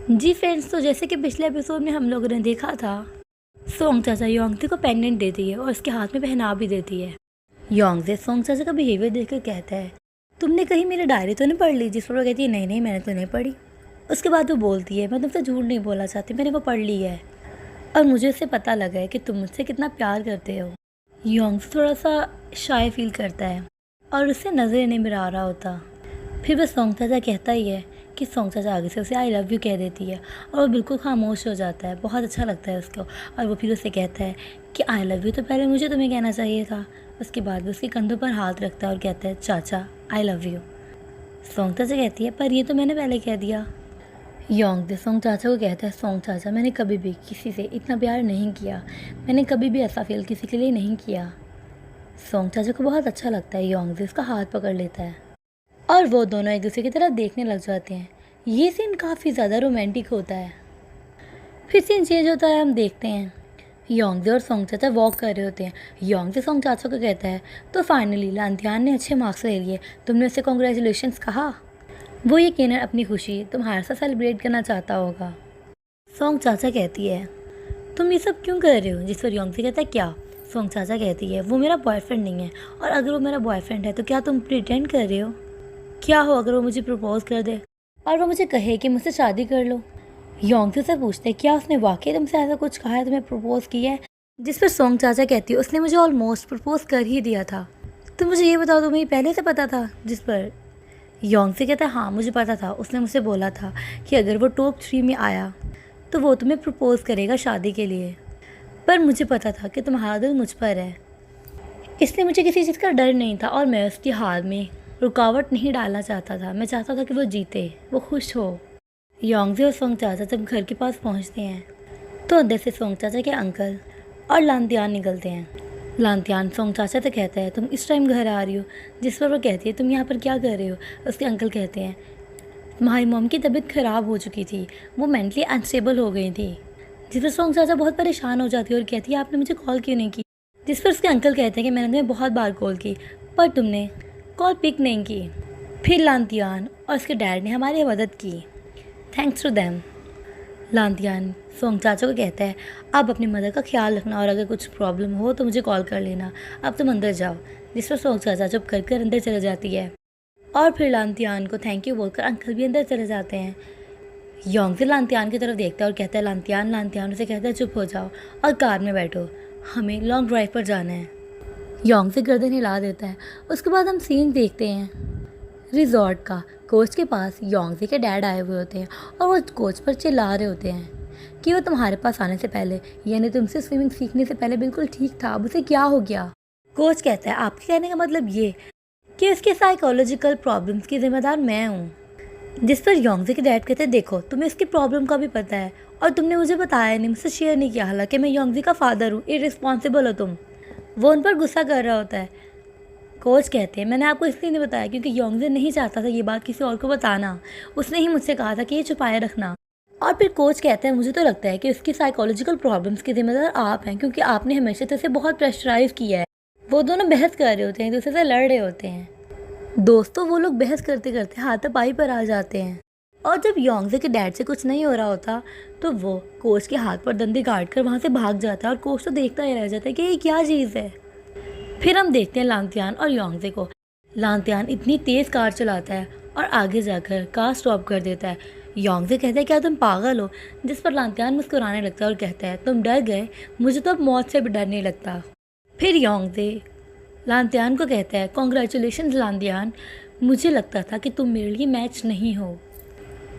जी friends, तो जैसे कि पिछले एपिसोड में हम लोगों ने देखा था, सोंग चाचा योंगते को पेंडेंट देती है और उसके हाथ में पहना भी देती है। योंगते सोंग चाचा का बिहेवियर देखकर कहता है, तुमने कहीं मेरी डायरी तो नहीं पढ़ ली? जिस पर वो कहती है, नहीं नहीं मैंने तो नहीं पढ़ी। उसके बाद वो बोलती है, मैं तुमसे झूठ नहीं बोलना चाहती, मैंने वो पढ़ ली है और मुझे उससे पता लगा है कि तुम मुझसे कितना प्यार करते हो। योंगते थोड़ा सा शाय फील करता है और उससे नज़रें नहीं मिला रहा होता। फिर वह सोंग चाचा कहता ही है कि सोंग चाचा आगे से उसे आई लव यू कह देती है और वो बिल्कुल खामोश हो जाता है। बहुत अच्छा लगता है उसको और वो फिर उसे कहता है कि आई लव यू तो पहले मुझे तुम्हें कहना चाहिए था। उसके बाद वो उसके कंधों पर हाथ रखता है और कहता है, चाचा आई लव यू। सोंग चाचा कहती है, पर ये तो मैंने पहले कह दिया। योंगते सोंग चाचा को कहता है, सोंग चाचा मैंने कभी भी किसी से इतना प्यार नहीं किया, मैंने कभी भी ऐसा फील किसी के लिए नहीं किया। सोंग चाचा को बहुत अच्छा लगता है। योंगते उसका हाथ पकड़ लेता है और वो दोनों एक दूसरे की तरफ देखने लग जाते हैं। ये सीन काफ़ी ज़्यादा रोमांटिक होता है। फिर सीन चेंज होता है, हम देखते हैं योंगजे और सोंग चाचा वॉक कर रहे होते हैं। योंगजे सोंग चाचा को कहता है, तो फाइनली लांतियान ने अच्छे मार्क्स ले लिए, तुमने उसे कॉन्ग्रेचुलेशंस कहा? वो यकीनन अपनी खुशी तुम्हारे साथ सेलिब्रेट करना चाहता होगा। सोंग चाचा कहती है, तुम ये सब क्यों कर रहे हो? जिस पर योंगजे कहता है, क्या? सोंग चाचा कहती है, वो मेरा बॉयफ्रेंड नहीं है और अगर वो मेरा बॉयफ्रेंड है तो क्या तुम प्रिटेंड कर रहे हो? क्या हो अगर वो मुझे प्रपोज कर दे और वो मुझे कहे कि मुझसे शादी कर लो? योंगते से पूछते, क्या उसने वाकई तुमसे ऐसा कुछ कहा है, तुम्हें प्रपोज किया है? जिस पर सोंग चाचा कहती है, उसने मुझे ऑलमोस्ट प्रपोज कर ही दिया था। तो मुझे ये बताओ, तुम्हें पहले से पता था? जिस पर योंगते कहता है, हाँ मुझे पता था, उसने मुझसे बोला था कि अगर वो टॉप 3 में आया तो वो तुम्हें प्रपोज करेगा शादी के लिए, पर मुझे पता था कि तुम्हारा दिल मुझ पर है, इसलिए मुझे किसी चीज़ का डर नहीं था और मैं उसकी हार में रुकावट नहीं डालना चाहता था। मैं चाहता था कि वो जीते, वो खुश हो। योंगजे और सोंग चाचा जब घर के पास पहुंचते हैं तो अंदर से सोंग चाचा के अंकल और लांतियान निकलते हैं। लांतियान सोंग चाचा से कहता है, तुम इस टाइम घर आ रही हो? जिस पर वो कहती है, तुम यहाँ पर क्या कर रहे हो? उसके अंकल कहते हैं, तुम्हारी मॉम की तबीयत ख़राब हो चुकी थी, वो मेंटली अनस्टेबल हो गई थी। जिस पर सोंग चाचा बहुत परेशान हो जाती है और कहती है, आपने मुझे कॉल क्यों नहीं की? जिस पर उसके अंकल कहते हैं कि मैंने तुम्हें बहुत बार कॉल की पर तुमने कॉल पिक नहीं की। फिर लांतियान और उसके डैड ने हमारी मदद की, थैंक्स टू देम। लांतियान सोंग चाचा को कहता है, आप अपनी मदर का ख्याल रखना और अगर कुछ प्रॉब्लम हो तो मुझे कॉल कर लेना, अब तुम अंदर जाओ। जिस पर सोंग चाचा चुप कर अंदर चले जाती है और फिर लांतियान को थैंक यू बोलकर अंकल भी अंदर चले जाते हैं। योंगजे लांतियान की तरफ देखता है और कहता है, लांतियान। लांतियान उसे कहता है, चुप हो जाओ और कार में बैठो, हमें लॉन्ग ड्राइव पर जाना है। योंगजे गर्दन हिला देता है। उसके बाद हम सीन देखते हैं रिजॉर्ट का। कोच के पास योंगजे के डैड आए हुए होते हैं और वो कोच पर चिल्ला रहे होते हैं कि वो तुम्हारे पास आने से पहले, यानी तुमसे स्विमिंग सीखने से पहले बिल्कुल ठीक था, अब उसे क्या हो गया? कोच कहता है, आपके कहने का मतलब ये कि उसके साइकोलॉजिकल प्रॉब्लम्स की जिम्मेदार मैं हूँ। जिस पर योंगजे के डैड कहते हैं, देखो तुम्हें इसकी प्रॉब्लम का भी पता है और तुमने मुझे बताया नहीं, मुझसे शेयर नहीं किया, हालांकि मैं योंगजे का फादर हूँ, इररिस्पॉन्सिबल हो तुम। वो उन पर गुस्सा कर रहा होता है। कोच कहते हैं, मैंने आपको इसलिए नहीं बताया क्योंकि योंगजे नहीं चाहता था ये बात किसी और को बताना, उसने ही मुझसे कहा था कि ये छुपाए रखना। और फिर कोच कहते हैं, मुझे तो लगता है कि उसकी साइकोलॉजिकल प्रॉब्लम्स के जिम्मेदार आप हैं क्योंकि आपने हमेशा से उसे बहुत प्रेशराइज किया है। वो दोनों बहस कर रहे होते हैं, एक दूसरे से लड़ रहे होते हैं। दोस्तों, वो लोग बहस करते करते हाथापाई पर आ जाते हैं और जब योंगजे के डैड से कुछ नहीं हो रहा होता तो वो कोच के हाथ पर डंडे गाड़ कर वहाँ से भाग जाता है और कोच तो देखता ही रह जाता है कि ये क्या चीज़ है। फिर हम देखते हैं लांतियान और योंगजे को। लांतियान इतनी तेज़ कार चलाता है और आगे जाकर कार स्टॉप कर देता है। योंगजे कहता है, क्या तुम पागल हो? जिस पर लांतियान मुस्कुराने लगता है और कहता है, तुम डर गए, मुझे तो अब मौत से भी डर नहीं लगता। फिर योंगजे लांतियान को कहता है, कॉन्ग्रेचुलेशन लांतियान, मुझे लगता था कि तुम मेरे लिए मैच नहीं हो,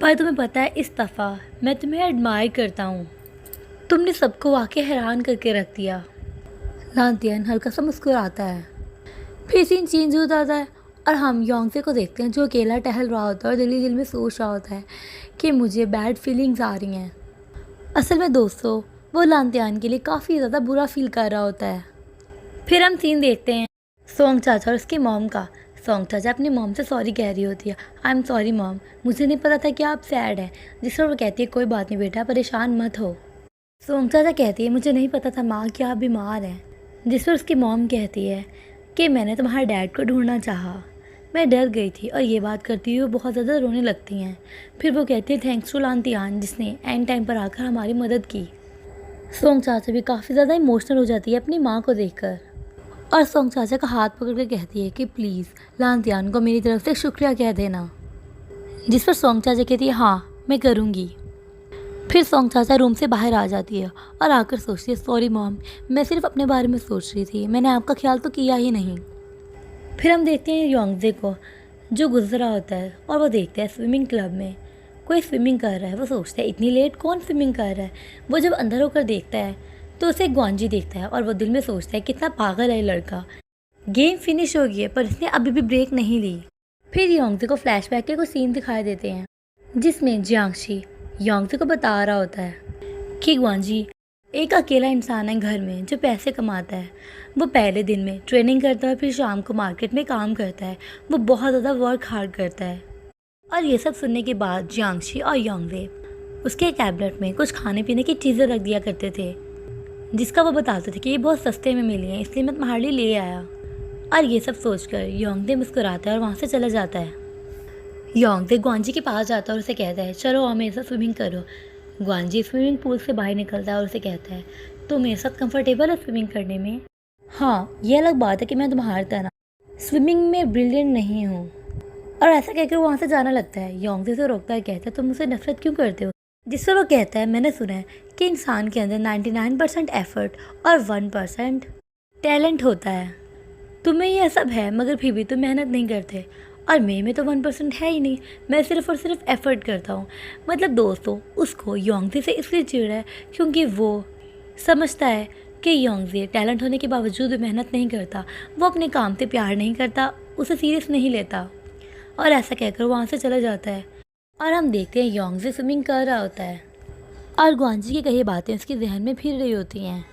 पर तुम्हें पता है इस दफ़ा मैं तुम्हें एडमायर करता हूँ, तुमने सबको वाकई हैरान करके रख दिया। लांतियान हल्का सा मुस्कुराता है। फिर सीन चेंज हो जाता है और हम योंगजे को देखते हैं जो अकेला टहल रहा होता है और दिल ही दिल में सोच रहा होता है कि मुझे बैड फीलिंग्स आ रही हैं। असल में दोस्तों, वो लांतियान के लिए काफ़ी ज़्यादा बुरा फील कर रहा होता है। फिर हम सीन देखते हैं सोंग चाचा और उसकी मॉम का। सोंग चाचा अपनी मॉम से सॉरी कह रही होती है, आई एम सॉरी मॉम, मुझे नहीं पता था कि आप सैड हैं। जिस पर वो कहती है, कोई बात नहीं बेटा, परेशान मत हो। सोंग चाचा कहती है, मुझे नहीं पता था माँ कि आप बीमार हैं। जिस पर उसकी मॉम कहती है कि मैंने तुम्हारे डैड को ढूंढना चाहा, मैं डर गई थी और ये बात करती हुई वो बहुत ज़्यादा रोने लगती हैं। फिर वो कहती है थैंक्स टू लांती आन जिसने एंड टाइम पर आकर हमारी मदद की। सोंग चाचा भी काफ़ी ज़्यादा इमोशनल हो जाती है अपनी माँ को देखकर और सोंग चाचा का हाथ पकड़ कर कहती है कि प्लीज़ लांतियान को मेरी तरफ से शुक्रिया कह देना। जिस पर सोंग चाचा कहती है हाँ मैं करूँगी। फिर सोंग चाचा रूम से बाहर आ जाती है और आकर सोचती है सॉरी मॉम, मैं सिर्फ अपने बारे में सोच रही थी, मैंने आपका ख्याल तो किया ही नहीं। फिर हम देखते हैं योंगजे को जो गुजरा होता है और वो देखते हैं स्विमिंग क्लब में कोई स्विमिंग कर रहा है। वो सोचता है इतनी लेट कौन स्विमिंग कर रहा है। वो जब अंदर होकर देखता है तो उसे ग्वांजी देखता है और वो दिल में सोचता है कितना पागल है लड़का। गेम फिनिश हो गई है पर इसने अभी भी ब्रेक नहीं ली। फिर योंगजे को फ्लैशबैक के कुछ सीन दिखाई देते हैं जिसमें जियांगशी योंगजे को बता रहा होता है कि ग्वांजी एक अकेला इंसान है घर में जो पैसे कमाता है। वो पहले दिन में ट्रेनिंग करता है फिर शाम को मार्केट में काम करता है। वो बहुत ज़्यादा वर्क हार्ड करता है। और ये सब सुनने के बाद जियांगशी और योंगजे उसके कैबिनेट में कुछ खाने पीने की चीज़ें रख दिया करते थे जिसका वो बताते थे कि ये बहुत सस्ते में मिली हैं इसलिए मैं तुम्हारे लिए ले आया। और ये सब सोचकर योंगजे मुस्कुराता है और वहाँ से चला जाता है। योंगजे ग्वांजी के पास जाता है और उसे कहता है चलो और मेरे साथ स्विमिंग करो। ग्वांजी स्विमिंग पूल से बाहर निकलता है और उसे कहता है तो मेरे साथ कंफर्टेबल है स्विमिंग करने में। हाँ ये अलग बात है कि मैं तुम्हारी तरह स्विमिंग में ब्रिलियंट नहीं हूँ। और ऐसा कहकर वो वहाँ से जाना लगता है। योंगजे से रोकता है कहता है तुम मुझसे नफरत क्यों करते हो। जिस पर वो कहता है मैंने सुना है कि इंसान के अंदर 99% एफर्ट और 1% टैलेंट होता है। तुम्हें ये सब है मगर फिर भी तुम मेहनत नहीं करते और मेरे में तो 1% है ही नहीं। मैं सिर्फ और सिर्फ एफर्ट करता हूँ। मतलब दोस्तों उसको योंगजे से इसलिए चिढ़ है क्योंकि वो समझता है कि योंगजे टैलेंट होने के बावजूद भी मेहनत नहीं करता। वो अपने काम से प्यार नहीं करता, उसे सीरियस नहीं लेता। और ऐसा कहकर वहाँ से चला जाता है। और हम देखते हैं योंगजे स्विमिंग कर रहा होता है और ग्वांजी की कई बातें उसके जहन में फिर रही होती हैं।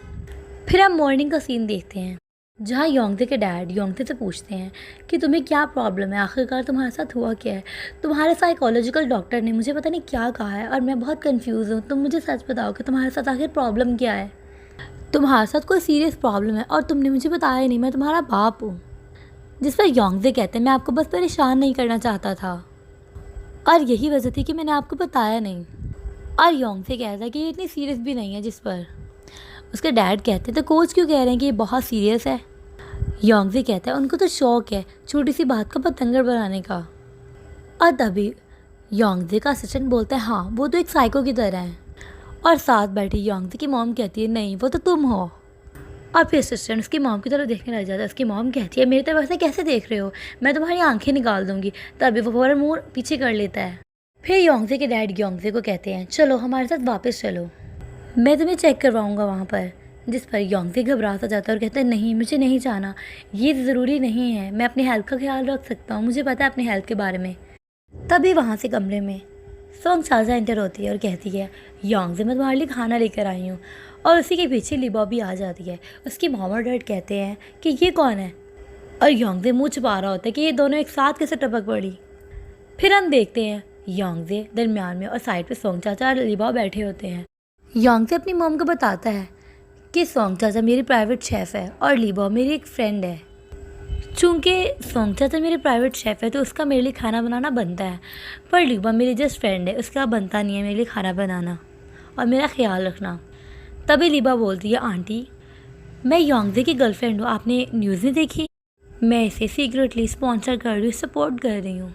फिर हम मॉर्निंग का सीन देखते हैं जहाँ योंगजे के डैड योंगजे से पूछते हैं कि तुम्हें क्या प्रॉब्लम है, आखिरकार तुम्हारे साथ हुआ क्या है। तुम्हारे साइकोलॉजिकल डॉक्टर ने मुझे पता नहीं क्या कहा है और मैं बहुत कंफ्यूज हूँ। तुम मुझे सच बताओ कि तुम्हारे साथ आखिर प्रॉब्लम क्या है। तुम्हारे साथ कोई सीरियस प्रॉब्लम है और तुमने मुझे बताया ही नहीं। मैं तुम्हारा बाप हूँ। जिस पर योंगजे कहते हैं मैं आपको बस परेशान नहीं करना चाहता था और यही वजह थी कि मैंने आपको बताया नहीं। और योंगजे कहता है कि ये इतनी सीरियस भी नहीं है। जिस पर उसके डैड कहते हैं तो कोच क्यों कह रहे हैं कि ये बहुत सीरियस है। योंगजे कहता है उनको तो शौक है छोटी सी बात का पतंगड़ बनाने का। और तभी योंगजे का असिस्टेंट बोलता है हाँ वो तो एक साइको की तरह है। और साथ बैठी योंगजे की मॉम कहती है नहीं वो तो तुम हो। और फिर असिस्टेंट उसकी मॉम की तरफ देखने लग जाता है। उसकी मॉम कहती है मेरी तरफ ऐसे कैसे देख रहे हो, मैं तुम्हारी आंखें निकाल दूंगी। तभी वो फौरन मुंह पीछे कर लेता है। फिर योंगजे के डैड योंगजे को कहते हैं चलो हमारे साथ वापस चलो, मैं तुम्हें चेक करवाऊंगा वहाँ पर। जिस पर योंगजे घबरा सा जाता है और कहता है नहीं मुझे नहीं जाना, ये ज़रूरी नहीं है, मैं अपनी हेल्थ का ख्याल रख सकता हूँ, मुझे पता है अपनी हेल्थ के बारे में। तभी वहाँ से कमरे में सोंग चाचा एंटर होती है और कहती है योंगजे मैं तुम्हारे लिए खाना लेकर आई हूँ। और उसी के पीछे लिबा भी आ जाती है। उसकी मॉम और डैड कहते हैं कि ये कौन है और योंगजे मुँह छुपा रहा होता है कि ये दोनों एक साथ कैसे टपक पड़ी। फिर हम देखते हैं योंगजे दरमियान में और साइड पे सोंग चाचा और लिबा बैठे होते हैं। योंगजे अपनी मॉम को बताता है कि सोंग चाचा मेरी प्राइवेट शेफ़ है और लिबा मेरी एक फ्रेंड है। चूँकि सोंग चाचा मेरी प्राइवेट शेफ़ है तो उसका मेरे लिए खाना बनाना बनता है, पर लिबा मेरी जस्ट फ्रेंड है, उसका बनता नहीं है मेरे लिए खाना बनाना और मेरा ख्याल रखना। तभी लिबा बोलती है आंटी मैं योंगजे की गर्लफ्रेंड हूँ, आपने न्यूज़ नहीं देखी, मैं इसे सीक्रेटली स्पॉन्सर कर रही हूँ, सपोर्ट कर रही हूँ।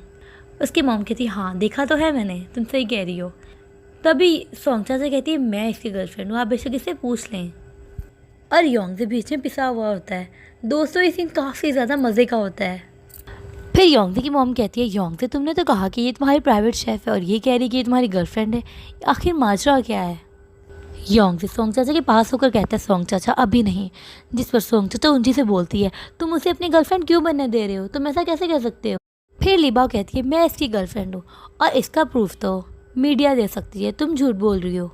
उसकी मॉम कहती है हाँ देखा तो है मैंने, तुम सही कह रही हो। तभी सोंग चाचा कहती है मैं इसकी गर्लफ्रेंड हूँ, आप बेशक इससे पूछ लें। और योंगजे बीच में पिसा हुआ होता है। दोस्तों ये सीन काफ़ी ज़्यादा मज़े का होता है। फिर योंगजे की मॉम कहती है योंगजे तुमने तो कहा कि ये तुम्हारी प्राइवेट शेफ़ है और ये कह रही कि ये तुम्हारी गर्लफ्रेंड है, आखिर माजरा क्या है। योंगजे सोंग चाचा के पास होकर कहता है सोंग चाचा अभी नहीं। जिस पर सोंग चाचा उंची से बोलती है तुम उसे अपनी गर्लफ्रेंड क्यों बनने दे रहे हो, तुम ऐसा कैसे कह सकते हो। फिर लिबा कहती है मैं इसकी गर्लफ्रेंड हूँ और इसका प्रूफ तो मीडिया दे सकती है, तुम झूठ बोल रही हो।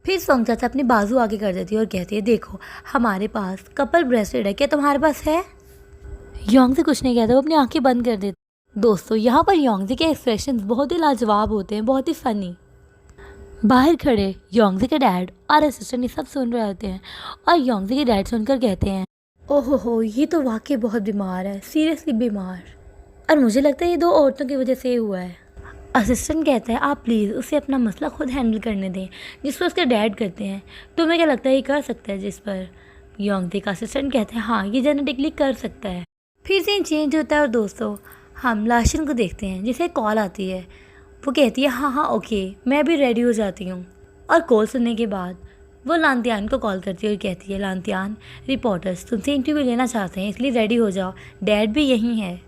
फिर सोंग चाचा अपनी बाजू आगे कर देती है और कहती है देखो हमारे पास कपल ब्रेसलेट है, क्या तुम्हारे पास है। योंगजे कुछ नहीं कहता, वो अपनी आंखें बंद कर देती। दोस्तों यहाँ पर योंगजे के एक्सप्रेशन बहुत ही लाजवाब होते हैं, बहुत ही फ़नी। बाहर खड़े योंगजे के डैड और असिस्टेंट ये सब सुन रहे होते हैं और योंगजे के डैड सुनकर कहते हैं ओहो हो ये तो वाकई बहुत बीमार है, सीरियसली बीमार। और मुझे लगता है ये 2 औरतों की वजह से ही हुआ है। असिस्टेंट कहता है आप प्लीज़ उसे अपना मसला खुद हैंडल करने दें, जिस पर उसके डैड करते हैं। तुम्हें क्या लगता है ये कर सकता है? जिस पर योंगते का असिस्टेंट कहता है हाँ ये जेनेटिकली कर सकता है। फिर सीन चेंज होता है और दोस्तों हम लाशन को देखते हैं जिसे कॉल आती है। वो कहती है हाँ हाँ ओके मैं भी रेडी हो जाती हूँ। और कॉल सुनने के बाद वो लांतियान को कॉल करती है और कहती है लांतियान रिपोर्टर्स तुमसे इंटरव्यू लेना चाहते हैं इसलिए रेडी हो जाओ, डैड भी यहीं है।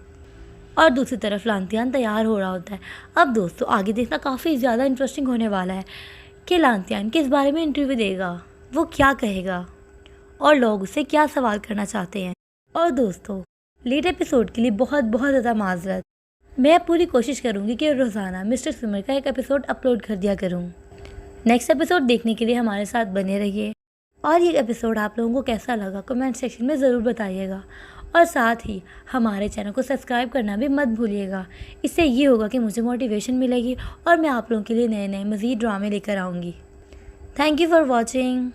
और दूसरी तरफ लांतियान तैयार हो रहा होता है। अब दोस्तों आगे देखना काफ़ी ज़्यादा इंटरेस्टिंग होने वाला है कि लांतियान किस बारे में इंटरव्यू देगा, वो क्या कहेगा और लोग उससे क्या सवाल करना चाहते हैं। और दोस्तों लेट एपिसोड के लिए बहुत बहुत ज़्यादा माजरत। मैं पूरी कोशिश करूँगी कि रोज़ाना मिस्टर स्विमर का एक एपिसोड अपलोड कर दिया करूँ। नेक्स्ट एपिसोड देखने के लिए हमारे साथ बने रहिए। और ये एपिसोड आप लोगों को कैसा लगा कमेंट सेक्शन में ज़रूर बताइएगा। और साथ ही हमारे चैनल को सब्सक्राइब करना भी मत भूलिएगा। इससे ये होगा कि मुझे मोटिवेशन मिलेगी और मैं आप लोगों के लिए नए नए मज़ीद ड्रामे लेकर आऊँगी। Thank you for watching.